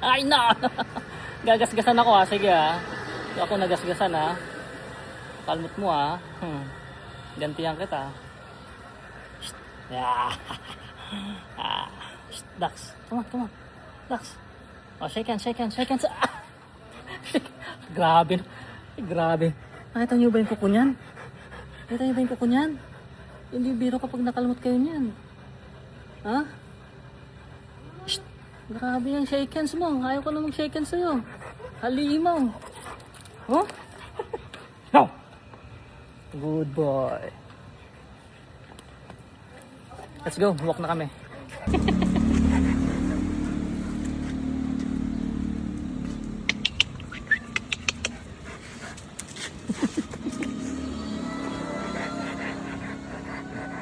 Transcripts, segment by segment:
Ay na! Gagasgasan ako ha. Sige ha. Ako nagasgasan ha. Kalmot mo ha. Gantihan kita. Shh. Yeah. Shh. Dax. Come on. Dax. Oh, shake hands. Grabe. Grabe. Nakita niyo ba yung kuko niyan? Hindi biro kapag nakalmot kayo niyan. Ha? Shh. Grabe yung shake hands mo. Ayaw ko na mag-shake hands sa'yo. Halimaw. Oh? No! Good boy. Let's go. Walk na kami.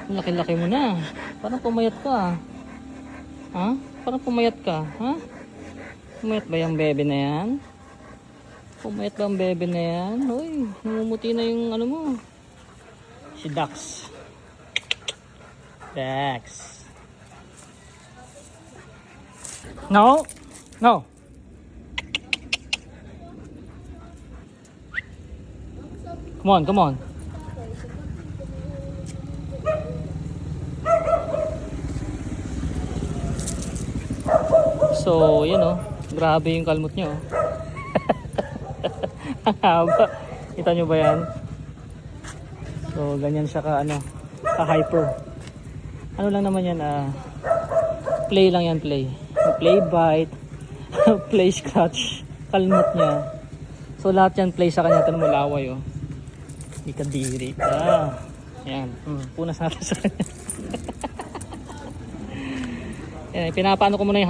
Laki-laki mo na. Parang pumayat ka. Ha? Parang pumayat ka. Ha? Pumayat ba yung bebe na yan? Pumayat ba ang bebe na yan? Uy, namumuti na yung ano mo. Si Dax. No. Come on. So, yan o. Grabe yung kalmot nyo. Ang haba. Kita nyo ba yan? So, ganyan siya ka-hyper. Ano lang naman yan, play lang yan, play. Play bite, play scratch, kalmot niya. So, lahat yan play sa kanya. Tanong mo laway, oh. Ikadiri. Yan. Punas natin sa kanya. Yan, pinapaano ko muna yung